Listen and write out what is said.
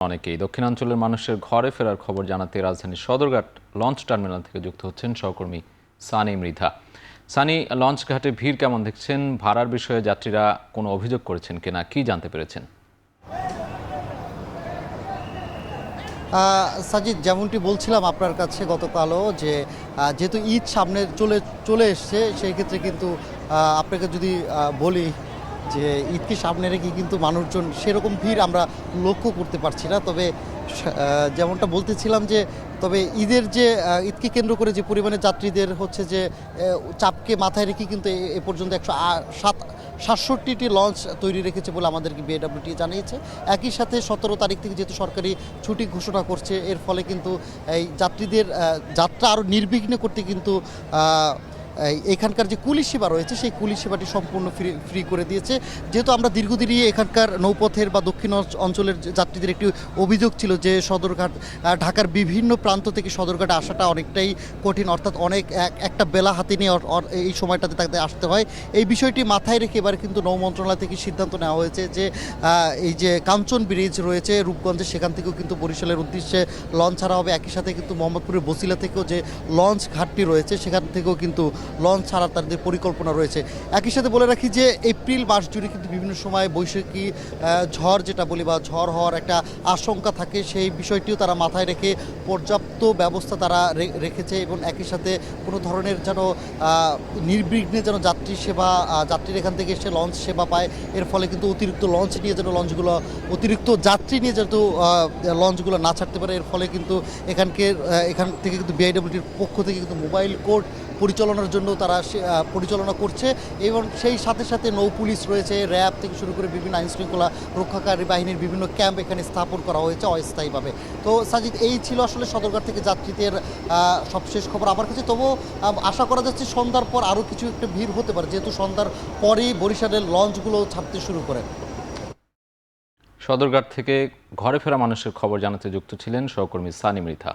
অনেকেই দক্ষিণাঞ্চলের মানুষের ঘরে ফেরার খবর জানাতে রাজধানীর সদরঘাট লঞ্চ টার্মিনাল থেকে যুক্ত হচ্ছেন সহকর্মী সানি মৃধা। সানি, লঞ্চ ঘাটে ভিড় কেমন দেখছেন? ভাড়ার বিষয়ে যাত্রীরা কোনো অভিযোগ করেছেন কিনা, কি জানতে পেরেছেন? সাজিদ, যেমনটি বলছিলাম আপনার কাছে গতকালও যে যেহেতু ঈদ সামনে চলে এসছে, সেই ক্ষেত্রে কিন্তু আপনাকে যদি বলি যে ঈদকে সামনে রেখে কিন্তু মানুষজন সেরকম ভিড় আমরা লক্ষ্য করতে পারছি না। তবে যেমনটা বলতেছিলাম যে তবে ঈদকে কেন্দ্র করে যে পরিমাণে যাত্রীদের হচ্ছে যে চাপকে মাথায় রেখে কিন্তু এ পর্যন্ত 167টি লঞ্চ তৈরি রেখেছে বলে আমাদেরকে বিএডব্লিউটি জানিয়েছে। একই সাথে 17 তারিখ থেকে যেহেতু সরকারি ছুটি ঘোষণা করছে, এর ফলে কিন্তু এই যাত্রীদের যাত্রা আরও নির্বিঘ্নে করতে কিন্তু এখানকার যে কুলি সেবা রয়েছে সেই কুলি সেবাটি সম্পূর্ণ ফ্রি করে দিয়েছে। যেহেতু আমরা দীর্ঘদিনই এখানকার নৌপথের বা দক্ষিণ অঞ্চলের যাত্রীদের একটি অভিযোগ ছিল যে সদরঘাট ঢাকার বিভিন্ন প্রান্ত থেকে সদরঘাটে আসাটা অনেকটাই কঠিন, অর্থাৎ একটা বেলা হাতে নিয়ে এই সময়টাতে তাদের আসতে হয়। এই বিষয়টি মাথায় রেখে এবার কিন্তু নৌ মন্ত্রণালয় থেকে সিদ্ধান্ত নেওয়া হয়েছে যে এই যে কাঞ্চন ব্রিজ রয়েছে রূপগঞ্জে, সেখান থেকেও কিন্তু বরিশালের উদ্দেশ্যে লঞ্চ ছাড়া হবে। একই সাথে কিন্তু মোহাম্মদপুরের বসিলা থেকেও যে লঞ্চ ঘাটটি রয়েছে সেখান থেকেও কিন্তু লঞ্চ ছাড়ার তাদের পরিকল্পনা রয়েছে। একই সাথে বলে রাখি যে এপ্রিল মাস জুড়ে কিন্তু বিভিন্ন সময় বৈশাখী ঝড় যেটা বলি বা ঝড় হওয়ার একটা আশঙ্কা থাকে, সেই বিষয়টিও তারা মাথায় রেখে পর্যাপ্ত ব্যবস্থা তারা রেখেছে এবং একই সাথে কোনো ধরনের যেন নির্বিঘ্নে যেন যাত্রীর এখান থেকে এসে লঞ্চ সেবা পায়। এর ফলে কিন্তু অতিরিক্ত লঞ্চ নিয়ে যেন অতিরিক্ত যাত্রী নিয়ে যেহেতু লঞ্চগুলো না ছাড়তে পারে, এর ফলে কিন্তু এখান থেকে কিন্তু বিআইডব্লিউটির পক্ষ থেকে কিন্তু মোবাইল কোর্ট পরিচালনার জন্য তারা পরিচালনা করছে এবং সেই সাথে সাথে নৌ পুলিশ রয়েছে, র্যাব থেকে শুরু করে বিভিন্ন আইনশৃঙ্খলা রক্ষাকারী বাহিনীর বিভিন্ন ক্যাম্প এখানে স্থাপন করা হয়েছে অস্থায়ীভাবে। তো সাজিদ, এই ছিল আসলে সদরঘাট থেকে যাত্রীদের সবশেষ খবর আমার কাছে। তবুও আশা করা যাচ্ছে সন্ধ্যার পর আরও কিছু একটা ভিড় হতে পারে, যেহেতু সন্ধ্যার পরেই বরিশালের লঞ্চগুলো ছাড়তে শুরু করে। সদরঘাট থেকে ঘরে ফেরা মানুষের খবর জানাতে যুক্ত ছিলেন সহকর্মী সানি মৃধা।